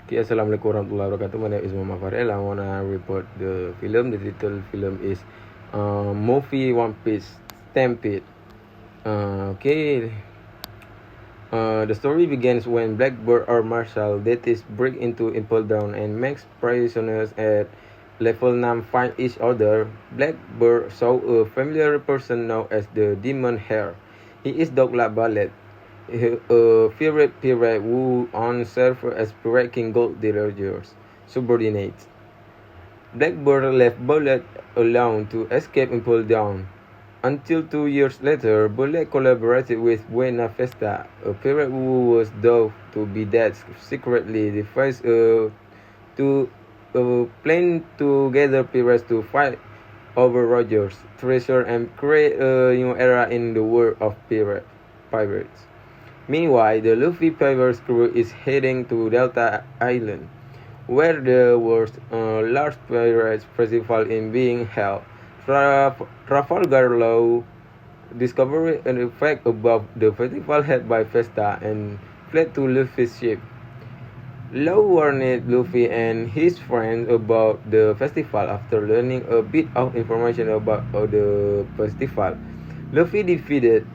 Okay, Assalamualaikum warahmatullahi wabarakatuh. My name is Muhammad Farel. I wanna report the film. The title film is movie One Piece Stampede. Okay. The story begins when Blackbird or Marshall deities break into Impel Down and makes prisoners at level 9 find each other. Blackbird saw a familiar person known as the Demon Hair. He is Douglas Ballet, a favorite pirate who on serves as Pirate King Gold Digger's subordinate. Blackbird left Bullet alone to escape Impel Down. Until 2 years later, Bullet collaborated with Buena Vista, a pirate who was thought to be dead secretly. They faced to plan to gather pirates to fight over Rogers' treasure and create a new era in the world of pirates. Meanwhile, the Luffy Pirates crew is heading to Delta Island, where there was a large pirates festival in being held. Trafalgar Law discovered an effect above the festival held by Vesta and fled to Luffy's ship. Law warned Luffy and his friends about the festival after learning a bit of information about the festival. Luffy divided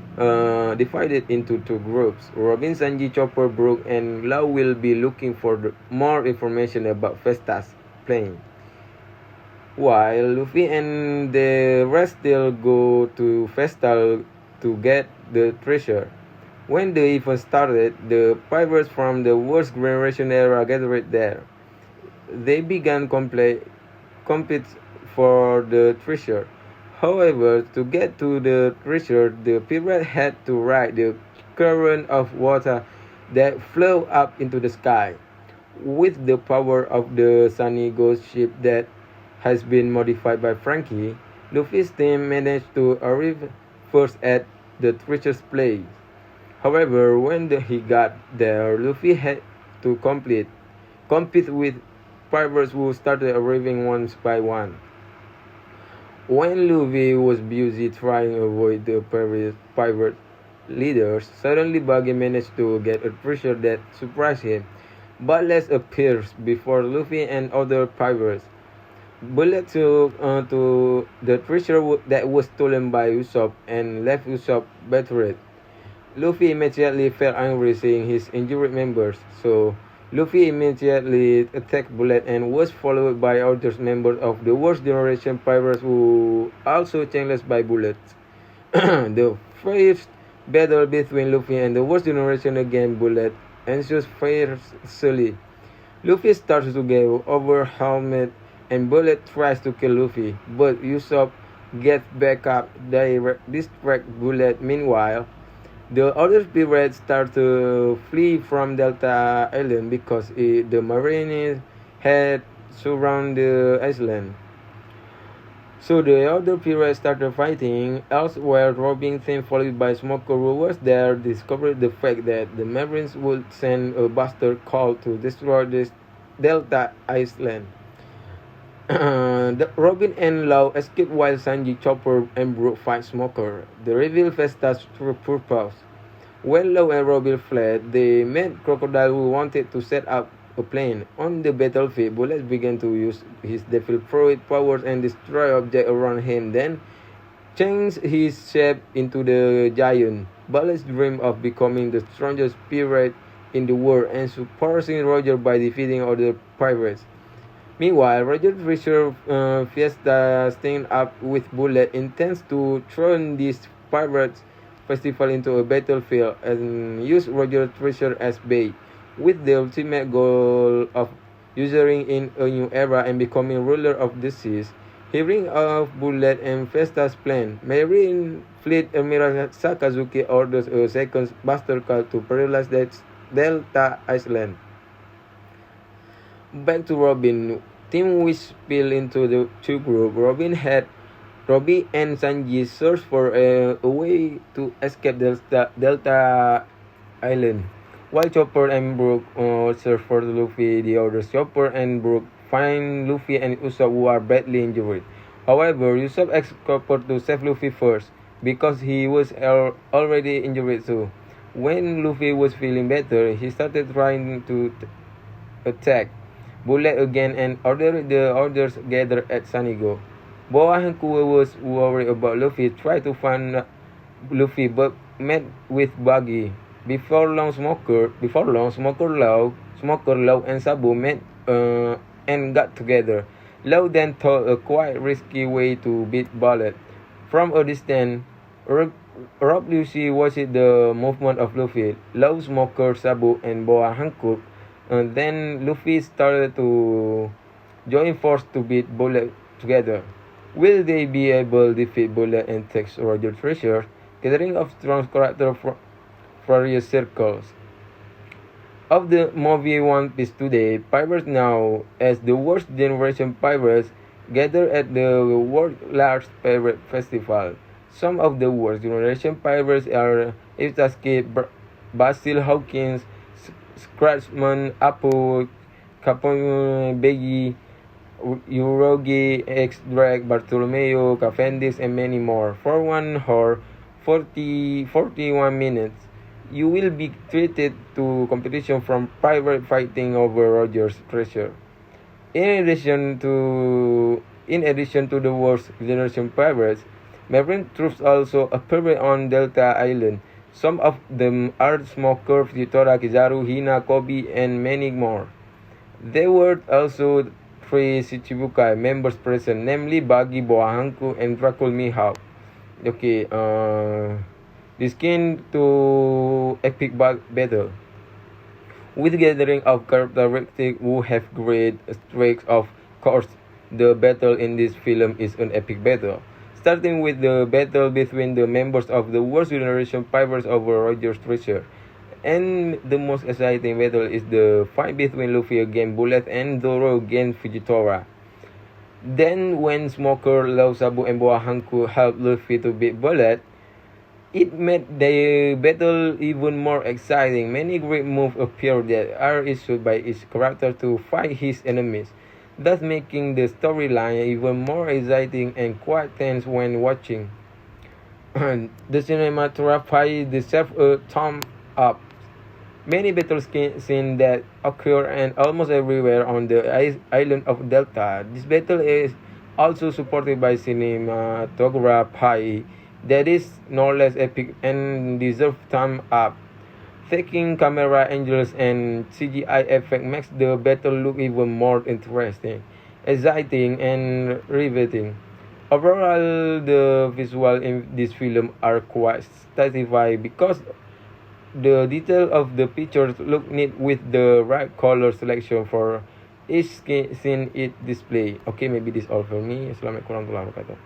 into two groups. Robin, Sanji, Chopper, Brook, and Law will be looking for more information about Vesta's plane, while Luffy and the rest still go to Vestal to get the treasure. When the event started, the pirates from the worst generation era gathered there. They began compete for the treasure. However, to get to the treasure, the pirate had to ride the current of water that flew up into the sky. With the power of the Sunny Ghost ship that has been modified by Frankie, Luffy's team managed to arrive first at the treasure's place. However, when he got there, Luffy had to compete with pirates who started arriving one by one. When Luffy was busy trying to avoid the pirate leaders, suddenly Buggy managed to get a treasure that surprised him. Butler appears before Luffy and other pirates. Bullet took to the treasure that was stolen by Usopp and left Usopp battered. Luffy immediately felt angry seeing his injured members, so Luffy immediately attacked Bullet and was followed by other members of the worst generation pirates who also challenged by bullets. The first battle between Luffy and the worst generation against Bullet ensues fiercely. Luffy starts to get overwhelmed and Bullet tries to kill Luffy, but Usopp gets back up, distract Bullet. Meanwhile, the other pirates start to flee from Delta Island because the Marines had surrounded the island. So the other pirates started fighting. Elsewhere, Robin team followed by Smoker who was there discovered the fact that the Marines would send a buster call to destroy this Delta Island. Robin and Law escape while Sanji, Chopper, and Brook fight Smoker. They reveal Vesta's true purpose. When Law and Robin fled, they met Crocodile who wanted to set up a plane. On the battlefield, Bullet began to use his Devil Fruit powers and destroy objects around him, then changed his shape into the giant. Bullet's dream of becoming the strongest pirate in the world and surpassing Roger by defeating other pirates. Meanwhile, Roger Fisher Fiesta, staying up with Bullet, intends to turn this pirates festival into a battlefield and use Roger Fisher as bait, with the ultimate goal of ushering in a new era and becoming ruler of the seas. Hearing of Bullet and Fiesta's plan, Marine Fleet Admiral Sakazuki orders a second buster call to paralyze Delta Island. Back to Robin. Team which split into the two groups. Robin and Sanji search for a way to escape Delta Island, while Chopper and Brook search for Luffy. The others, Chopper and Brook, find Luffy and Usopp who are badly injured. However, Usopp asks Chopper to save Luffy first because he was already injured too. When Luffy was feeling better, he started trying to attack Bullet again and ordered the others gather at Sanigo. Boa Hanku was worried about Luffy, tried to find Luffy but met with Buggy. Smoker Law and Sabu met and got together. Law then thought a quite risky way to beat Bullet. From a distance, Rob Lucy watched the movement of Luffy, Law, Smoker, Sabu, and Boa Hancock. And then Luffy started to join force to beat Bullet together. Will they be able to defeat Bullet and take Roger treasure? Gathering of strong characters from various circles. Of the movie One Piece today, pirates now, as the worst generation pirates, gather at the world's largest pirate festival. Some of the worst generation pirates are Itaski, Basil Hawkins, Scratchman, Apu, Capone, Beggy, Urogi, X-Drag, Bartolomeo, Cavendish, and many more. For 1 hour, 41 minutes, you will be treated to competition from pirate fighting over Roger's treasure. In addition to the worst generation pirates, marine troops also appear on Delta Island. Some of them are Smoker, Fujitora, Kizaru, Hina, Kobe, and many more. There were also 3 Shichibukai members present, namely Buggy, Boahanku, and Dracul Mihawk. Okay, this came to epic battle. With gathering of characteristics who have great strengths, of course, the battle in this film is an epic battle. Starting with the battle between the members of the worst generation pirates over Roger's treasure. And the most exciting battle is the fight between Luffy against Bullet and Zoro against Fujitora. Then when Smoker, Law, Sabu, and Boa Hanku helped Luffy to beat Bullet, it made the battle even more exciting. Many great moves appear that are issued by each character to fight his enemies, thus making the storyline even more exciting and quite tense when watching. The cinematography deserves a thumb up. Many battle scenes that occur and almost everywhere on the island of Delta. This battle is also supported by cinematography that is no less epic and deserves thumb up. Taking camera angles and CGI effect makes the battle look even more interesting, exciting, and riveting. Overall, the visuals in this film are quite satisfying because the detail of the pictures look neat with the right color selection for each scene it display. Okay, maybe this all for me. Assalamualaikum warahmatullahi wabarakatuh.